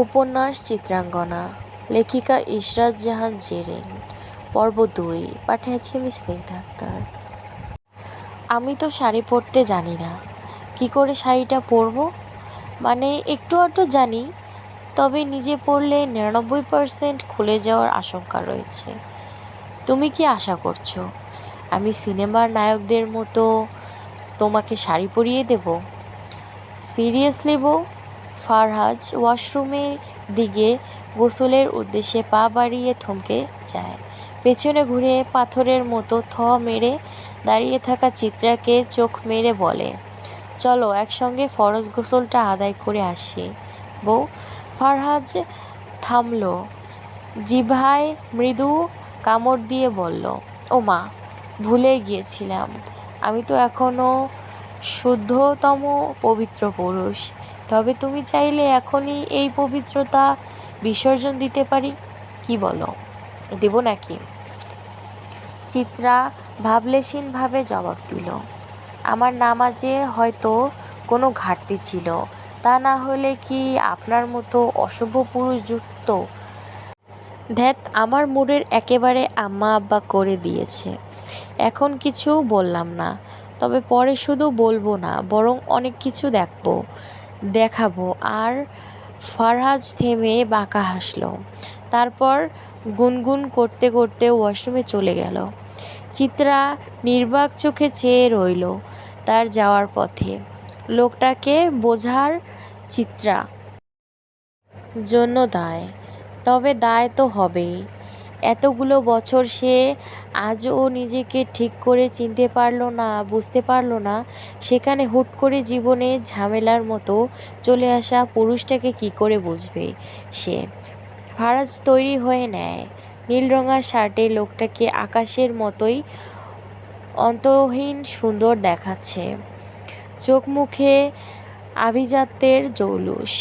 উপন্যাস চিত্রাঙ্গনা, লেখিকা ইশরাত জাহান জেরিন, পর্ব ২, পাঠিয়েছে আমি স্নিগ্ধা আক্তার। আমি তো শাড়ি পরতে জানি না, কি করে শাড়িটা পরবো? মানে একটু আধটু জানি, তবে নিজে পরলে ৯৯% খুলে যাওয়ার আশঙ্কা রয়েছে। তুমি কি আশা করছো আমি সিনেমার নায়কদের মতো তোমাকে শাড়ি পরিয়ে দেব? সিরিয়াসলি বউ? ফারহাজ ওয়াশরুমের দিকে গোসলের উদ্দেশ্যে পা বাড়িয়ে থমকে যায়। পেছনে ঘুরে পাথরের মতো মেরে দাঁড়িয়ে থাকা চিত্রাকে চোখ মেরে বলে, চলো একসঙ্গে ফরজ গোসলটা আদায় করে আসি। বউ? ফারহাজ থামল, জিভায় মৃদু কামড় দিয়ে বলল, ও মা, ভুলে গিয়েছিলাম, আমি তো এখনও শুদ্ধতম পবিত্র পুরুষ। তবে তুমি চাইলে এখনই এই পবিত্রতা বিসর্জন দিতে পারি, কি বলো? দেব নাকি? চিত্রা ভাবলেশীনভাবে জবাব দিল, আমার নামাজে হয়তো কোনো ঘাটতি ছিল, তা না হলে কি আপনার মতো অসভ্য পুরুষ জুটত? ধ্যাত, আমার মুডের একেবারে আম্মা আব্বা করে দিয়েছে। এখন কিছু বললাম না, তবে পরে শুধু বলবো না, বরং অনেক কিছু দেখাবো। আর ফারহাজ থেমে বাঁকা হাসল, তারপর গুনগুন করতে করতে ওয়াশরুমে চলে গেল। চিত্রা নির্বাক চোখে চেয়ে রইল তার যাওয়ার পথে। লোকটাকে বোঝার চিত্রা জন্য দায়, তবে দায় তো হবেই। এতগুলো বছর সে আজও নিজেকে ঠিক করে চিনতে পারল না, বুঝতে পারল না, সেখানে হুট করে জীবনে ঝামেলার মতো চলে আসা পুরুষটাকে কি করে বুঝবে সে? ফারাজ তৈরি হয়ে নেয়, নীলরঙা শার্টে লোকটাকে আকাশের মতোই অন্তহীন সুন্দর দেখাচ্ছে, চোখ মুখে আভিজাত্যের জৌলুস।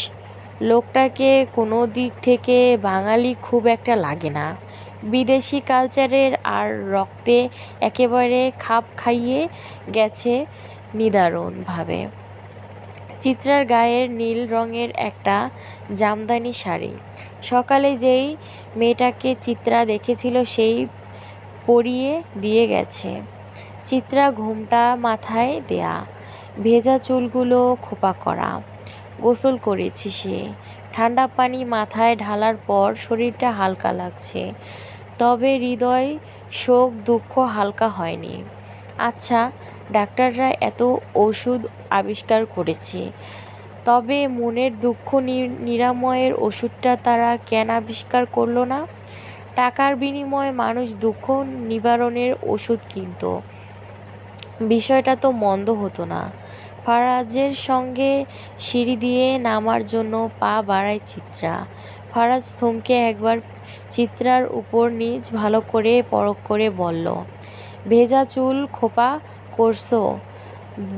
লোকটাকে কোনো দিক থেকে বাঙালি খুব একটা লাগে না, বিদেশি কালচারের আর রক্তে একেবারে খাপ খাইয়ে গেছে নিদারুণভাবে। চিত্রার গায়ের নীল রঙের একটা জামদানি শাড়ি, সকালে যেই মেয়েটাকে চিত্রা দেখেছিল সেই পরিয়ে দিয়ে গেছে। চিত্রা ঘোমটা মাথায় দেয়া, ভেজা চুলগুলো খোপা করা। গোসল করেছি সে, ঠান্ডা পানি মাথায় ঢালার পর শরীরটা হালকা লাগছে, তবে হৃদয় শোক দুঃখ হালকা হয়নি। আচ্ছা, ডাক্তাররা এত ওষুধ আবিষ্কার করেছে, তবে মনের দুঃখ নিরাময়ের ওষুধটা তারা কেন আবিষ্কার করলো না? টাকার বিনিময়ে মানুষ দুঃখ নিবারণের ওষুধ কিনত, বিষয়টা তো মন্দ হতো না। ফারাজের সঙ্গে সিঁড়ি দিয়ে নামার জন্য পা বাড়ায় চিত্রা। ফারাজ থমকে একবার চিত্রার উপর নিচ ভালো করে পরখ করে বলল, ভেজা চুল খোপা করছো,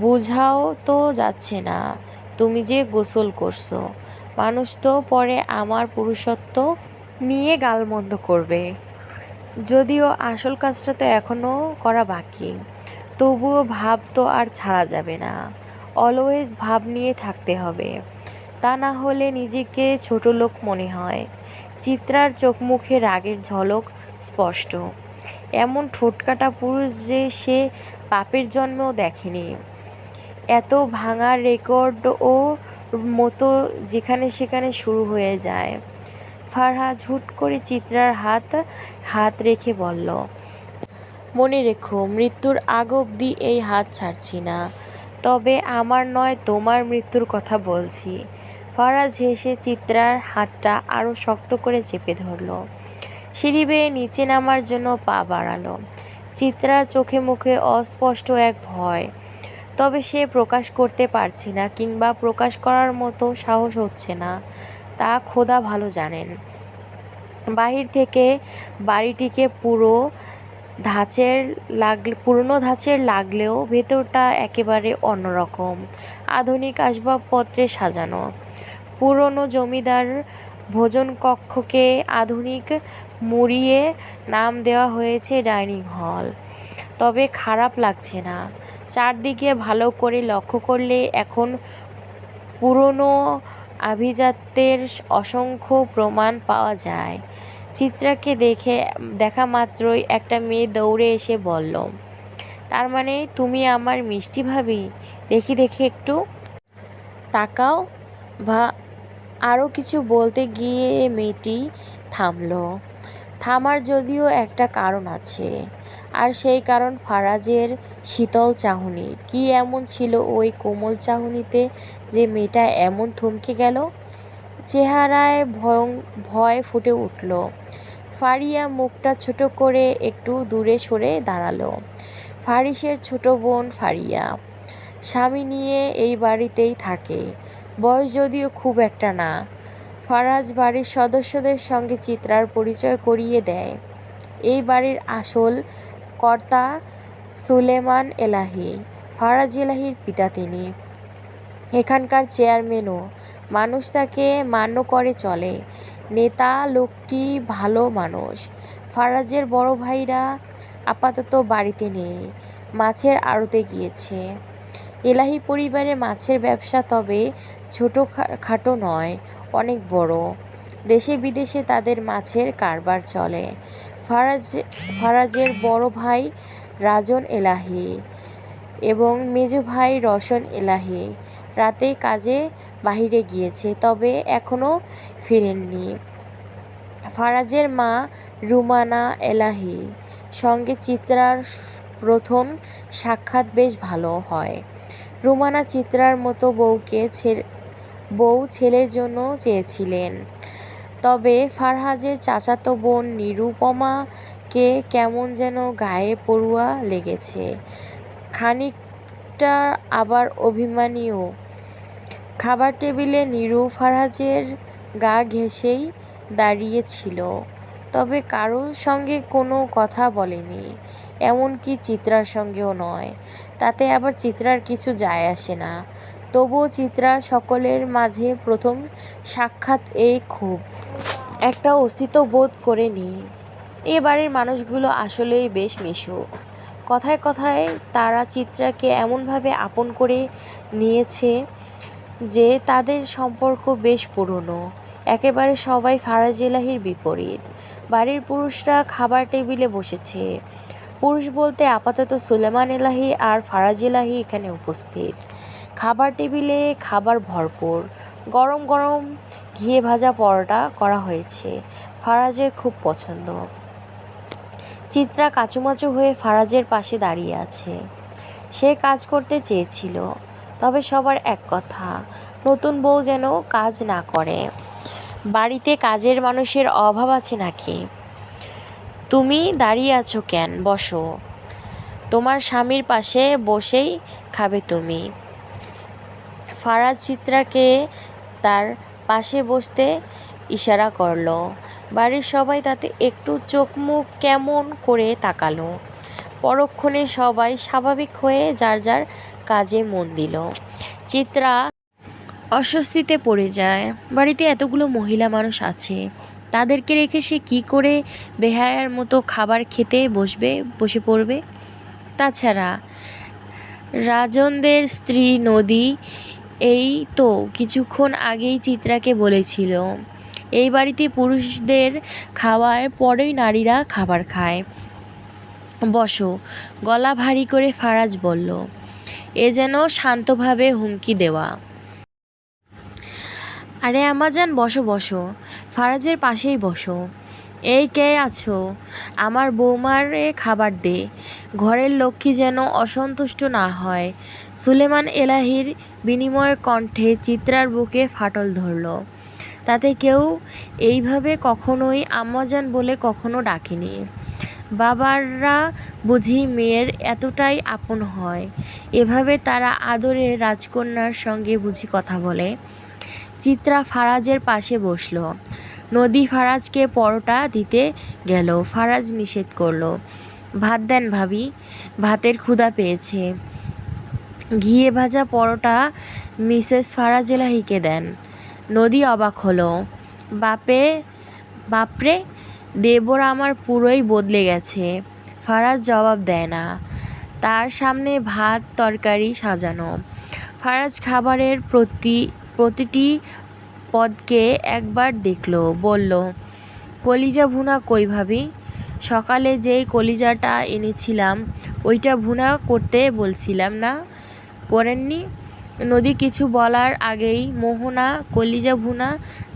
বুঝাও তো যাচ্ছে না তুমি যে গোসল করছো। মানুষ তো পরে আমার পুরুষত্ব নিয়ে গালমন্দ করবে, যদিও আসল কাজটা তো এখনও করা বাকি। তবুও ভাব তো আর ছাড়া যাবে না, অলওয়েজ ভাব নিয়ে থাকতে হবে, তা না হলে নিজেকে ছোট লোক মনে হয়। চিত্রার চোখ মুখে রাগের ঝলক স্পষ্ট, এমন ঠোঁটকাটা পুরুষ যে সে বাপের জন্মেও দেখেনি। এত ভাঙা রেকর্ড ও মতো যেখানে সেখানে শুরু হয়ে যায়। ফারহাজ হুট করে চিত্রার হাত রেখে বলল, মনে রেখো, মৃত্যুর আগ অবধি এই হাত ছাড়ছি না, তবে আমার নয় তোমার মৃত্যুর কথা বলছি। ফারাজ হেসে চিত্রার হাতটা আরও শক্ত করে চেপে ধরল, সিঁড়ি বেয়ে নিচে নামার জন্য পা বাড়ালো। চিত্রার চোখে মুখে অস্পষ্ট এক ভয়, তবে সে প্রকাশ করতে পারছে না, কিংবা প্রকাশ করার মতো সাহস হচ্ছে না, তা খোদা ভালো জানেন। বাহির থেকে বাড়িটিকে পুরনো ধাঁচের লাগলেও ভেতরটা একেবারে অন্যরকম, আধুনিক আসবাবপত্রে সাজানো। পুরনো জমিদার ভোজনকক্ষকে আধুনিক মুড়িয়ে নাম দেওয়া হয়েছে ডাইনিং হল, তবে খারাপ লাগছে না। চারদিকে ভালো করে লক্ষ্য করলে এখন পুরনো আভিজাত্যের অসংখ্য প্রমাণ পাওয়া যায়। চিত্রাকে দেখা মাত্রই একটা মেয়ে দৌড়ে এসে বলল, তার মানে তুমি আমার মিষ্টি ভাবি? দেখি দেখি একটু তাকাও। বা আরও কিছু বলতে গিয়ে মেয়েটি থামল। থামার যদিও একটা কারণ আছে, আর সেই কারণ ফারাজের শীতল চাহনি। কি এমন ছিল ওই কোমল চাহনিতে যে মেয়েটা এমন থমকে গেল? চেহারায় ভয় ফুটে উঠল। ফারিয়া মুখটা ছোট করে একটু দূরে সরে দাঁড়ালো। ফারিসের ছোট বোন ফারিয়া, স্বামী নিয়ে এই বাড়িতেই থাকে, বয়স যদিও খুব একটা না। ফারাজ বাড়ির সদস্যদের সঙ্গে চিত্রার পরিচয় করিয়ে দেয়। এই বাড়ির আসল কর্তা সুলেমান এলাহি, ফারাজ এলাহির পিতা তিনি। এখানকার চেয়ারম্যানও। মানুষ তাকে মান্য করে চলে। নেতা লোকটি ভালো মানুষ। ফারাজের বড় ভাইরা আপাতত বাড়িতে নেই, মাছের আড়তে গিয়েছে। এলাহি পরিবারের মাছের ব্যবসা তবে খাটো নয়, অনেক বড়। দেশে বিদেশে তাদের মাছের কারবার চলে। ফারাজের বড় ভাই রাজন এলাহি এবং মেজ ভাই রওশন এলাহি রাতে কাজে বাহিরে গিয়েছে, তবে এখনও ফিরেননি। ফারাজের মা রুমানা এলাহি সঙ্গে চিত্রার প্রথম সাক্ষাৎ বেশ ভালো হয়। রুমানা চিত্রার মতো বউ ছেলের জন্য চেয়েছিলেন, তবে ফারহাজের চাচাতো বোন নিরুপমাকে কেমন যেন গায়ে পড়ুয়া লেগেছে, খানিকটা আবার অভিমানীও। খাবার টেবিলে নীরু ফারহাজের গা ঘেঁষেই দাঁড়িয়েছিল, তবে কারোর সঙ্গে কোনো কথা বলেনি, এমনকি চিত্রার সঙ্গেও নয়। তাতে আবার চিত্রার কিছু যায় আসে না। তবুও চিত্রা সকলের মাঝে প্রথম সাক্ষাৎ খুব একটা অস্তিত্ব বোধ করেনি। এ বাড়ির মানুষগুলো আসলেই বেশ মিশুক। কথায় কথায় তারা চিত্রাকে এমনভাবে আপন করে নিয়েছে যে তাদের সম্পর্ক বেশ পুরনো। একেবারে সবাই ফারাজ এলাহির বিপরীত। বাড়ির পুরুষরা খাবার টেবিলে বসেছে। পুরুষ বলতে আপাতত সুলেমান এলাহি আর ফারাজ এলাহি এখানে উপস্থিত। খাবার টেবিলে খাবার ভরপুর। গরম গরম ঘিয়ে ভাজা পরোটা করা হয়েছে, ফারাজের খুব পছন্দ। চিত্রা কাচুমাচু হয়ে ফারাজের পাশে দাঁড়িয়ে আছে। সে কাজ করতে চেয়েছিল, তবে সবার এক কথা, নতুন বউ যেন কাজ না করে। বাড়িতে কাজের মানুষের অভাব আছে নাকি? তুমি দাঁড়িয়ে আছো কেন? বসো, তোমার স্বামীর পাশে বসেই খাবে তুমি। ফারাজ চিত্রাকে তার পাশে বসতে ইশারা করলো। বাড়ির সবাই তাতে একটু চোখ মুখ কেমন করে তাকালো। পরক্ষণে সবাই স্বাভাবিক হয়ে যার যার কাজে মন দিল। চিত্রা অস্বস্তিতে পড়ে যায়। বাড়িতে এতগুলো মহিলা মানুষ আছে, তাদেরকে রেখে সে কী করে বেহায়ার মতো খাবার খেতে বসে পড়বে? তাছাড়া রাজনদের স্ত্রী নদী এই তো কিছুক্ষণ আগেই চিত্রাকে বলেছিল, এই বাড়িতে পুরুষদের খাওয়ার পরেই নারীরা খাবার খায়। বসো, গলা ভারী করে ফারাজ বলল। এ যেন শান্তভাবে হুমকি দেওয়া। আরে আম্মাজান, বসো বসো, ফারাজের পাশেই বসো। এই কে আছো? আমার বৌমারে খাবার দে। ঘরের লক্ষ্মী যেন অসন্তুষ্ট না হয়। সুলেমান এলাহির বিনিময় কণ্ঠে চিত্রার বুকে ফাটল ধরল। তাতে কেউ এইভাবে কখনোই আম্মাজান বলে কখনো ডাকেনি। বাবাররা বুঝি মেয়ের এতটাই আপন হয়, এভাবে তারা আদরের রাজকন্যার সঙ্গে বুঝি কথা বলে। চিত্রা ফারাজের পাশে বসল। নদী ফারাজকে পরোটা দিতে গেল। ফারাজ নিষেধ করল। ভাত দেন ভাবি, ভাতের ক্ষুধা পেয়েছে। ঘিয়ে ভাজা পরোটা মিসেস ফারাজ এলাহিকে দেন। নদী অবাক হলো। বাপরে, দেবর আমার পুরোই বদলে গেছে। ফারাজ জবাব দেয় না। তার সামনে ভাত তরকারি সাজানো। ফারাজ খাবারের প্রতিটি পদকে একবার দেখল, বলল, কলিজা ভুনা কই ভাবি? সকালে যেই কলিজাটা এনেছিলাম ওইটা ভুনা করতে বলছিলাম না, করেননি? নদী কিছু বলার আগেই মোহনা কলিজা ভুনা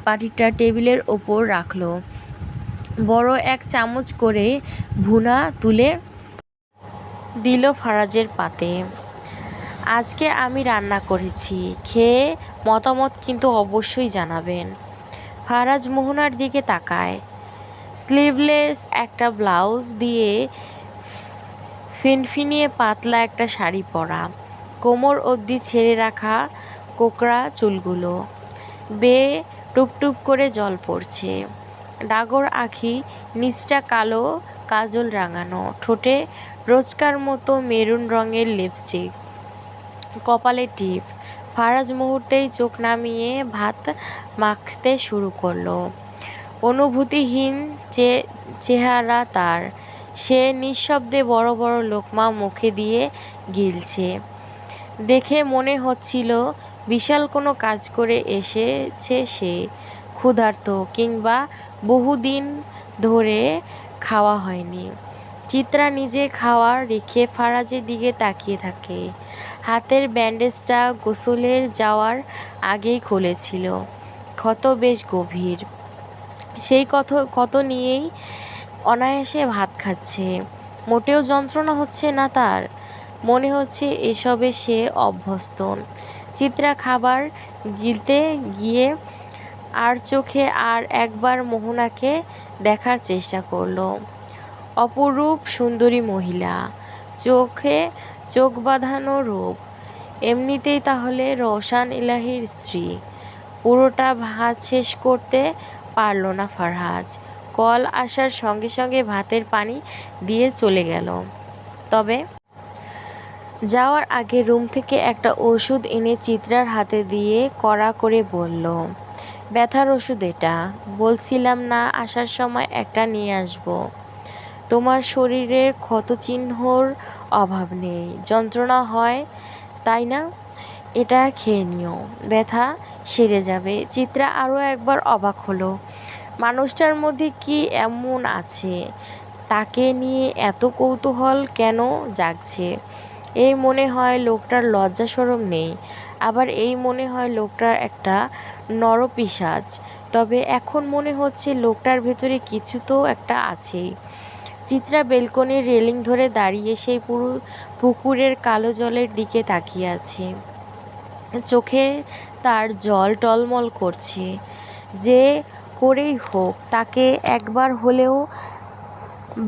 বাটিটা টেবিলের ওপর রাখল। বড় এক চামচ করে ভুনা তুলে দিল ফারাজের পাতে। আজকে আমি রান্না করেছি, খেয়ে মতামত কিন্তু অবশ্যই জানাবেন। ফারাজ মোহনার দিকে তাকায়। স্লিভলেস একটা ব্লাউজ দিয়ে ফিনফিনিয়ে পাতলা একটা শাড়ি পরা, কোমর অবধি ছেড়ে রাখা কোকড়া চুলগুলো, বেয়ে টুপটুপ করে জল পড়ছে। ডাগর আঁখি, নিচটা কালো কাজল রাঙানো, ঠোঁটে রোজকার মতো মেরুন রঙের লিপস্টিক, কপালে টিপ। ফারাজ মুহূর্তেই চোখ নামিয়ে ভাত মাখতে শুরু করলো। অনুভূতিহীন চেহারা তার। সে নিঃশব্দে বড় বড় লোকমা মুখে দিয়ে গিলছে। দেখে মনে হচ্ছিল বিশাল কোনো কাজ করে এসেছে সে, ক্ষুধার্ত, কিংবা বহুদিন ধরে খাওয়া হয়নি। চিত্রা নিজে খাওয়া রেখে ফারাজের দিকে তাকিয়ে থাকে। হাতের ব্যান্ডেজটা গোসলের যাওয়ার আগেই খুলেছিল, ক্ষত বেশ গভীর। সেই ক্ষত নিয়েই অনায়াসে ভাত খাচ্ছে। মোটেও যন্ত্রণা হচ্ছে না তার, মনে হচ্ছে এসবে সে অভ্যস্ত। চিত্রা খাবার গিলতে গিয়ে আর চোখে আর একবার মোহনাকে দেখার চেষ্টা করল। অপরূপ সুন্দরী মহিলা, চোখে চোখ বাঁধানো রূপ। এমনিতেই তাহলে রওশন ইলাহির স্ত্রী। পুরোটা ভাত শেষ করতে পারল না ফারহাজ। কল আসার সঙ্গে সঙ্গে ভাতের পানি দিয়ে চলে গেল। তবে যাওয়ার আগে রুম থেকে একটা ওষুধ এনে চিত্রার হাতে দিয়ে কড়া করে বলল, ব্যথার ওষুধ এটা, বলছিলাম না আসার সময় একটা নিয়ে আসবো। তোমার শরীরের ক্ষতচিহ্নর অভাব নেই, যন্ত্রণা হয় তাই না? এটা খেয়ে নিও, ব্যথা সেরে যাবে। চিত্রা আরও একবার অবাক হলো। মানুষটার মধ্যে কি এমন আছে, তাকে নিয়ে এত কৌতূহল কেন জাগছে? এই মনে হয় লোকটার লজ্জা শরম নেই, আবার এই মনে হয় লোকটার একটা নরপিশাচ। তবে এখন মনে হচ্ছে লোকটার ভেতরে কিছু তো একটা আছেই। চিত্রা বেলকনির রেলিং ধরে দাঁড়িয়ে সেই পুকুরের কালো জলের দিকে তাকিয়ে আছে। চোখে তার জল টলমল করছে। যে করেই হোক তাকে একবার হলেও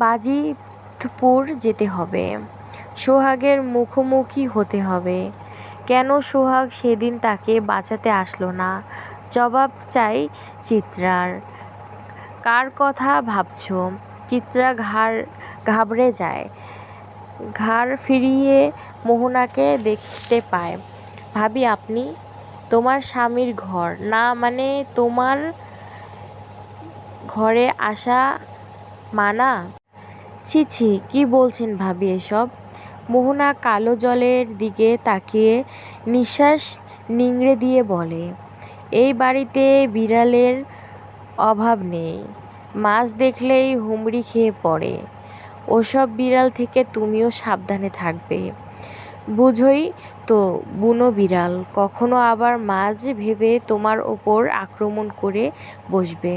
বাজিতপুর যেতে হবে, সোহাগের মুখোমুখি হতে হবে। কেন সোহাগ সেদিন তাকে বাঁচাতে আসলো না? জবাব চাই চিত্রার। কার কথা ভাবছো? চিত্রা ঘাবড়ে যায়। ঘাড় ফিরিয়ে মোহনাকে দেখতে পায়। ভাবি আপনি? তোমার স্বামীর ঘর না মানে তোমার ঘরে আসা মানা? ছি ছি, কি বলছেন ভাবি এসব? মোহনা কালো জলের দিকে তাকিয়ে নিঃশ্বাস নিংড়ে দিয়ে বলে, এই বাড়িতে বিড়ালের অভাব নেই, মাছ দেখলেই হুমড়ি খেয়ে পড়ে। ওসব বিড়াল থেকে তুমিও সাবধানে থাকবে। বুঝোই তো বুনো বিড়াল, কখনো আবার মাছ ভেবে তোমার ওপর আক্রমণ করে বসবে,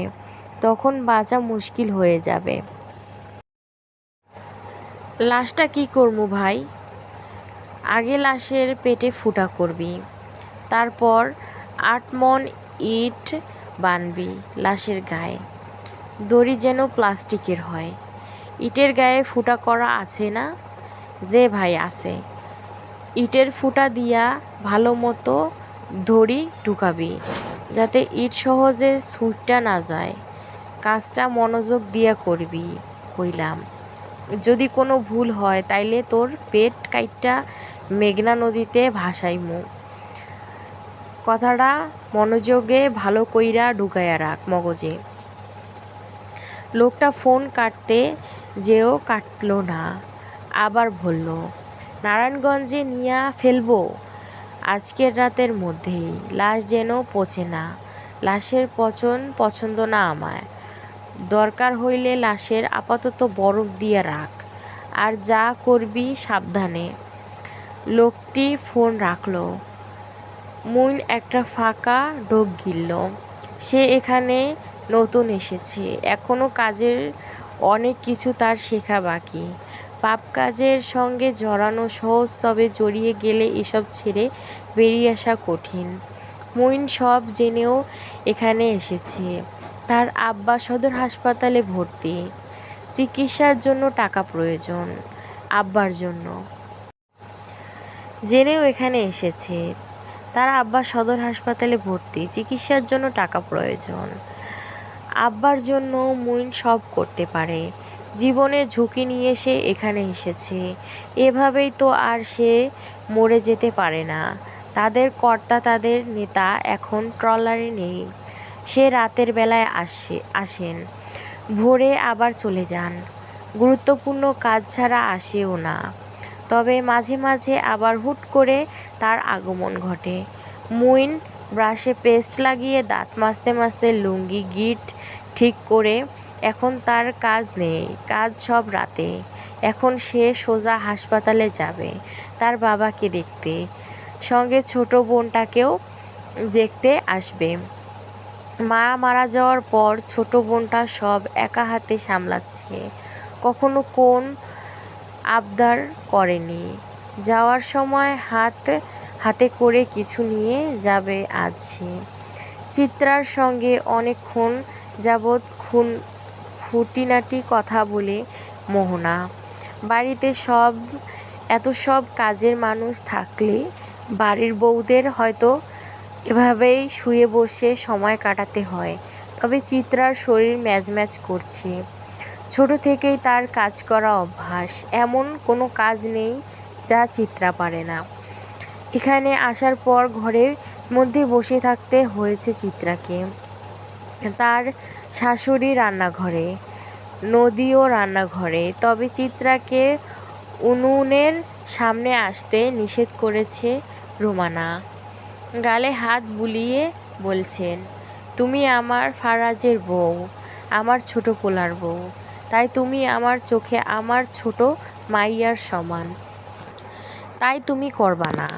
তখন বাঁচা মুশকিল হয়ে যাবে। লাশটা কি করমু ভাই? আগে লাশের পেটে ফুটা করবি, তারপর 8 মণ ইট বানবি লাশের গায়ে। দড়ি যেন প্লাস্টিকের হয়। ইটের গায়ে ফুটা করা আছে না? যে ভাই আছে। ইটের ফুটা দিয়া ভালো মতো দড়ি ঢুকাবি, যাতে ইট সহজে ছুঁইটা না যায়। কাজটা মনোযোগ দিয়া করবি কইলাম। যদি কোনো ভুল হয় তাইলে তোর পেট কাইট্টা মেঘনা নদীতে ভাসাইমু। কথাটা মনোযোগে ভালো কইরা ঢুকাইয়া রাখ মগজে। লোকটা ফোন কাটতে যেও কাটল না, আবার বলল, নারায়ণগঞ্জে নিয়া ফেলবো আজকের রাতের মধ্যেই, লাশ যেন পচে না। লাশের পছন্দ না আমায়। দরকার হইলে লাশের আপাতত বরফ দিয়ে রাখ, আর যা করবি সাবধানে। লোকটি ফোন রাখল। মুইন একটা ফাঁকা ঢোক গিলল। সে এখানে নতুন এসেছে, এখনো কাজের অনেক কিছু তার শেখা বাকি। পাপ কাজের সঙ্গে জড়ানো সহজ, তবে জড়িয়ে গেলে এসব ছেড়ে বেরিয়ে আসা কঠিন। মুইন সব জেনেও এখানে এসেছে। তার আব্বা সদর হাসপাতালে ভর্তি, চিকিৎসার জন্য টাকা প্রয়োজন। আব্বার জন্য জেনেও এখানে এসেছে। তার আব্বা সদর হাসপাতালে ভর্তি, চিকিৎসার জন্য টাকা প্রয়োজন। আব্বার জন্য মুইন সব করতে পারে। জীবনের ঝুঁকি নিয়ে সে এখানে এসেছে। এভাবেই তো আর সে মরে যেতে পারে না। তাদের কর্তা, তাদের নেতা এখন ট্রলারে নেই। সে রাতের বেলায় আসেন, ভোরে আবার চলে যান। গুরুত্বপূর্ণ কাজ ছাড়া আসেও না। তবে মাঝে মাঝে আবার হুট করে তার আগমন ঘটে। মুইন ব্রাশে পেস্ট লাগিয়ে দাঁত মাজতে মাজতে লুঙ্গি গিট ঠিক করে। এখন তার কাজ নেই, কাজ সব রাতে। এখন সে সোজা হাসপাতালে যাবে তার বাবাকে দেখতে, সঙ্গে ছোট বোনটাকেও দেখতে আসবে। মা মারা যাওয়ার পর ছোট বোনটা সব একা হাতে সামলাচ্ছে, কখনো কোন আবদার করেনি। যাওয়ার সময় হাতে করে কিছু নিয়ে যাবে আজ সে। চিত্রার সঙ্গে অনেকক্ষণ যাবৎ খুঁটিনাটি কথা বলে মোহনা। বাড়িতে এত সব কাজের মানুষ থাকলে বাড়ির বউদের হয়তো এভাবেই শুয়ে বসে সময় কাটাতে হয়। তবে চিত্রার শরীর ম্যাজম্যাজ করছে। ছোট থেকেই তার কাজ করা অভ্যাস। এমন কোনো কাজ নেই যা চিত্রা পারে না। এখানে আসার পর ঘরের মধ্যে বসে থাকতে হয়েছে চিত্রাকে। তার শাশুড়ি রান্নাঘরে, নদীও রান্নাঘরে, তবে চিত্রাকে উনুনের সামনে আসতে নিষেধ করেছে রোমানা। গালে হাত বুলিয়ে বলছেন, তুমি আমার ফারাজের বউ, আমার ছোট পোলার বউ, তাই তুমি আমার চোখে আমার ছোট মাইয়ার সমান। তাই তুমি করবা না।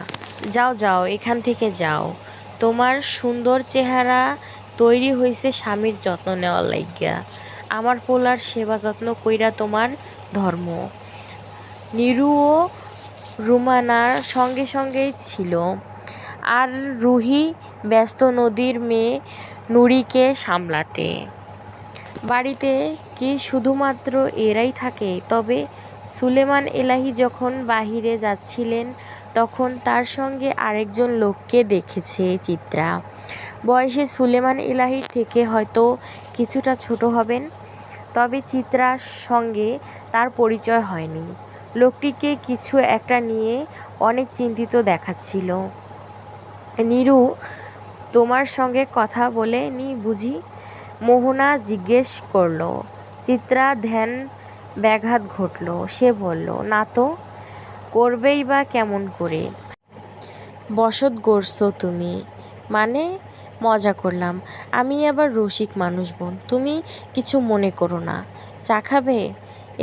যাও যাও, এখান থেকে যাও। তোমার সুন্দর চেহারা তৈরি হইছে স্বামীর যত্ন নেওয়ার লাইগ্যা। আমার পোলার সেবা যত্ন কইরা তোমার ধর্ম। নিরুও রুমানার সঙ্গে সঙ্গেই ছিল, আর রুহি ব্যস্ত নদীর মেয়ে নুরিকে সামলাতে। বাড়িতে কি শুধুমাত্র এরাই থাকে? তবে সুলেমান এলাহি যখন বাহিরে যাচ্ছিলেন তখন তার সঙ্গে আরেকজন লোককে দেখেছে চিত্রা। বয়সে সুলেমান এলাহির থেকে হয়তো কিছুটা ছোট হবেন, তবে চিত্রার সঙ্গে তার পরিচয় হয়নি। লোকটিকে কিছু একটা নিয়ে অনেক চিন্তিত দেখাচ্ছিল। নিরু তোমার সঙ্গে কথা বলে নি বুঝি? মোহনা জিজ্ঞেস করল। চিত্রা ধ্যান ব্যাঘাত ঘটল। সে বলল, না তো, করবেই বা কেমন করে? বসত গড়ছো তুমি? মানে? মজা করলাম। আমি আবার রসিক মানুষ বোন, তুমি কিছু মনে করো না। চা খাবে?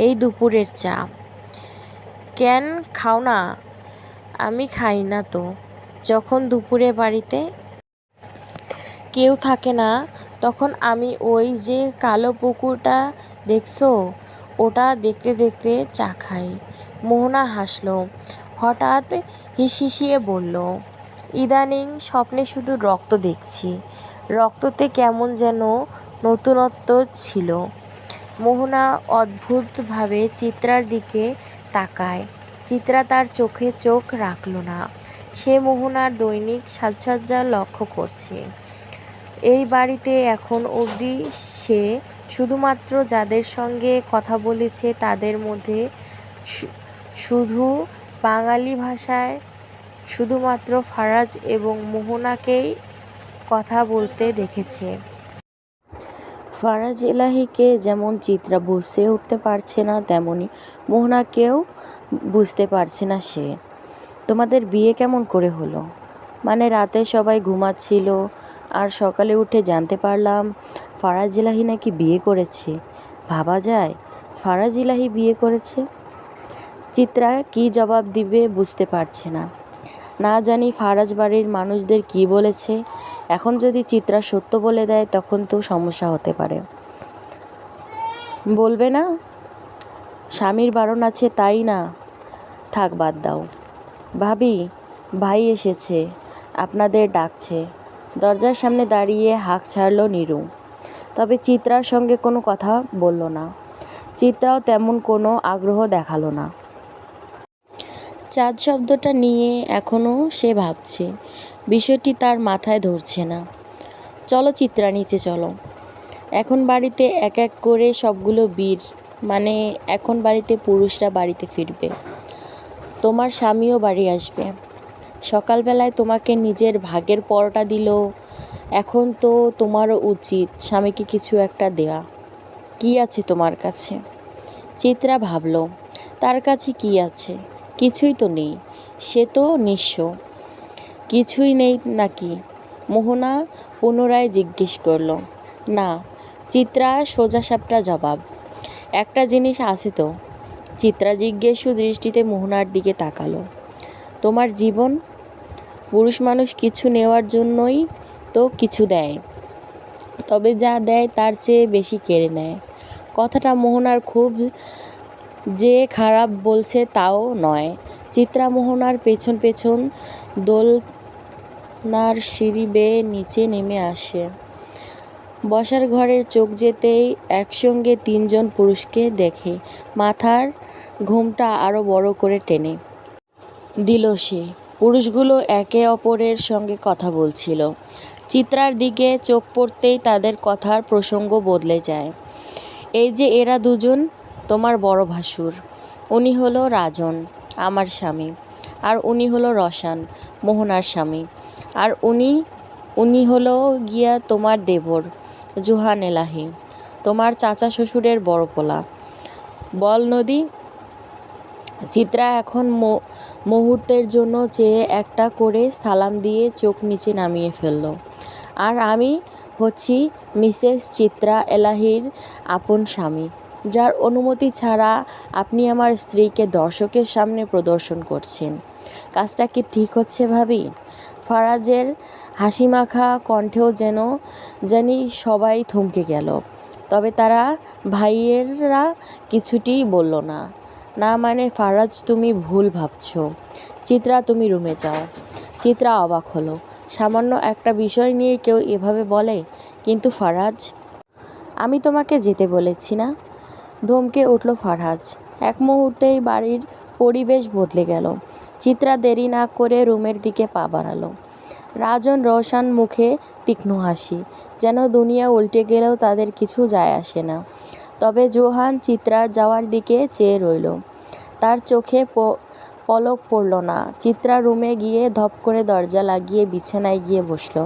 এই দুপুরের চা। কেন খাও না? আমি খাই না তো। যখন দুপুরে বাড়িতে কেউ থাকে না তখন আমি ওই যে কালো পুকুরটা দেখছো, ওটা দেখতে দেখতে চা খাই। মোহনা হাসল। হঠাৎ হিসিয়ে বলল, ইদানিং স্বপ্নে শুধু রক্ত দেখছি। রক্ততে কেমন যেন নতুনত্ব ছিল। মোহনা অদ্ভুতভাবে চিত্রার দিকে তাকায়। চিত্রা তার চোখে চোখ রাখল না। সে মোহনার দৈনিক সাজসজ্জা লক্ষ্য করছে। এই বাড়িতে এখন অবধি সে শুধুমাত্র যাদের সঙ্গে কথা বলেছে তাদের মধ্যে শুধু বাঙালি ভাষায় শুধুমাত্র ফারাজ এবং মোহনাকেই কথা বলতে দেখেছে। ফারাজ এলাহিকে যেমন চিত্রা বুঝে উঠতে পারছে না, তেমনি মোহনাকেও বুঝতে পারছে না সে। তোমাদের বিয়ে কেমন করে হলো? মানে রাতে সবাই ঘুমাচ্ছিল আর সকালে উঠে জানতে পারলাম ফারাজ ইলাহি নাকি বিয়ে করেছে। ভাবা যায়, ফারাজ ইলাহি বিয়ে করেছে। চিত্রা কি জবাব দিবে বুঝতে পারছে না। না জানি ফারাজ বাড়ির মানুষদের কি বলেছে। এখন যদি চিত্রা সত্য বলে দেয় তখন তো সমস্যা হতে পারে। বলবে না স্বামীর বারণ আছে তাই না? থাক, বাদ দাও। ভাবি, ভাই এসেছে, আপনাদের ডাকছে। দরজার সামনে দাঁড়িয়ে হাঁক ছাড়ল নীরু। তবে চিত্রার সঙ্গে কোনো কথা বলল না। চিত্রাও তেমন কোনো আগ্রহ দেখালো না। চাঁদ শব্দটা নিয়ে এখনও সে ভাবছে। বিষয়টি তার মাথায় ধরছে না। চলো চিত্রা, নিচে চলো। এখন বাড়িতে এক এক করে সবগুলো বীর, মানে এখন বাড়িতে পুরুষরা বাড়িতে ফিরবে। তোমার স্বামীও বাড়ি আসবে। সকালবেলায় তোমাকে নিজের ভাগের পরোটা দিল, এখন তো তোমারও উচিত স্বামীকে কিছু একটা দেওয়া। কি আছে তোমার কাছে? চিত্রা ভাবল, তার কাছে কি আছে? কিছুই তো নেই। সে তো নিঃস্ব। কিছুই নেই নাকি? মোহনা পুনরায় জিজ্ঞেস করল। না। চিত্রা সোজাসাপটা জবাব। একটা জিনিস আছে তো। চিত্রা জিজ্ঞাসু দৃষ্টিতে মোহনার দিকে তাকালো। তোমার জীবন? পুরুষ মানুষ কিছু নেওয়ার জন্যই তো কিছু দেয়, তবে যা দেয় তার চেয়ে বেশি কেড়ে নেয়। কথাটা মোহনার খুব যে খারাপ বলছে তাও নয়। চিত্রা মোহনার পেছন পেছন দোলনার সিঁড়ি বেয়ে নিচে নেমে আসে। বসার ঘরের চোখ যেতেই একসঙ্গে তিনজন পুরুষকে দেখে মাথার ঘুমটা আরও বড় করে টেনে দিল সে। পুরুষগুলো একে অপরের সঙ্গে কথা বলছিল। চিত্রার দিকে চোখ পড়তেই তাদের কথার প্রসঙ্গ বদলে যায়। এই যে এরা দুজন, তোমার বড় ভাসুর। উনি হলো রাজন, আমার স্বামী। আর উনি হলো রসান, মোহনার স্বামী। আর উনি হলো গিয়া তোমার দেবর, জোহান এলাহি, তোমার চাচা শ্বশুরের বড় পোলা। বল নদী। চিত্রা এখন মুহূর্তের জন্য চেয়ে একটা করে সালাম দিয়ে চোখ নিচে নামিয়ে ফেলল। আর আমি হচ্ছি মিসেস চিত্রা এলাহির আপন স্বামী, যার অনুমতি ছাড়া আপনি আমার স্ত্রীকে দর্শকের সামনে প্রদর্শন করছেন। কাজটা কি ঠিক হচ্ছে ভাবি? ফারাজের হাসিমাখা কণ্ঠেও যেন জানি সবাই থমকে গেল। তবে তারা ভাইয়েরা কিছুটি বলল না। না মানে ফারাজ, তুমি ভুল ভাবছ। চিত্রা, তুমি রুমে যাও। চিত্রা অবাক হলো। সামান্য একটা বিষয় নিয়ে কেউ এভাবে বলে? কিন্তু ফারাজ, আমি তোমাকে যেতে বলেছি না? ধমকে উঠল ফারাজ। এক মুহূর্তেই বাড়ির পরিবেশ বদলে গেল। চিত্রা দেরি না করে রুমের দিকে পা বাড়ালো। রাজন রোশান মুখে তীক্ষ্ণ হাসি, যেন দুনিয়া উল্টে গেলেও তাদের কিছু যায় আসে না। তবে জোহান চিত্রার যাওয়ার দিকে চেয়ে রইল। তার চোখে পলক পড়ল না। চিত্রা রুমে গিয়ে ধপ করে দরজা লাগিয়ে বিছানায় গিয়ে বসল।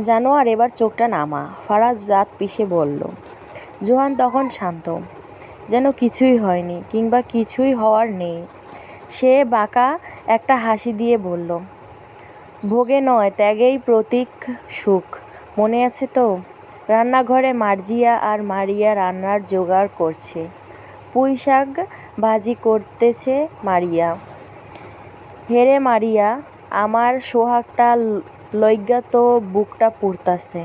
জানো, আর এবার চোখটা নামা, ফারাজ দাঁত পিষে বলল। জোহান তখন শান্ত, যেন কিছুই হয়নি কিংবা কিছুই হওয়ার নেই। সে বাঁকা একটা হাসি দিয়ে বলল, ভোগে নয় ত্যাগেই প্রতীক সুখ, মনে আছে তো? রান্নাঘরে মার্জিয়া আর মারিয়া রান্নার জোগাড় করছে। পুঁই শাক ভাজি করতেছে মারিয়া। হেরে মারিয়া, আমার সোহাগটা লইগ্যা তো বুকটা পুড়তাছে।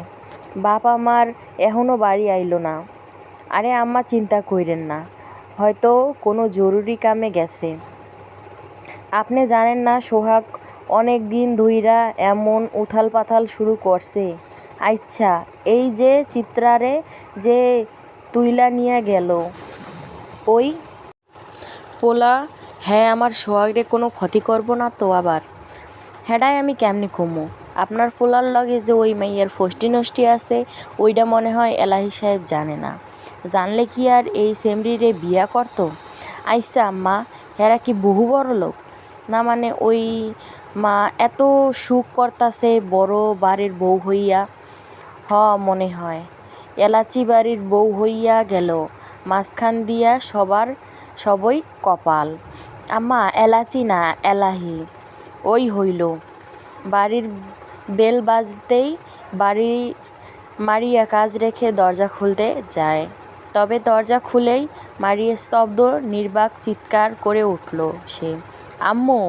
বাপ আমার এখনও বাড়ি আইল না। আরে আম্মা, চিন্তা কইরেন না, হয়তো কোনো জরুরি কামে গেছে। আপনি জানেন না সোহাগ অনেক দিন ধইরা এমন উথাল পাথাল শুরু করছে। আচ্ছা, এই যে চিত্রারে যে তুইলা নিয়া গেল, ওই পোলা, হ্যাঁ আমার সোহাগরে কোনো ক্ষতি করব না তো আবার? হ্যাঁডাই আমি কেমনি কমু? আপনার পোলার লগে যে ওই মাইয়ার ফষ্টি নষ্টি আছে, ওইটা মনে হয় এলাহি সাহেব জানে না। জানলে কি আর এই সেমরিরে বিয়া করত? আইসা আম্মা, হেরা কি বহু বড় লোক? না মানে ওই মা এত সুখ করতাছে বড় বাড়ির বউ হইয়া। মনে হয় এলাচি বাড়ির বউ হইয়া গেল, মাঝখান দিয়া সবই কপাল। আম্মা, এলাচি না এলাহি, ওই হইল বাড়ির বেল বাজতেই মারিয়া কাজ রেখে দরজা খুলতে যায়। তবে দরজা খুলেই মারিয়া স্তব্ধ নির্বাক চিৎকার করে উঠল সে, আম্মু!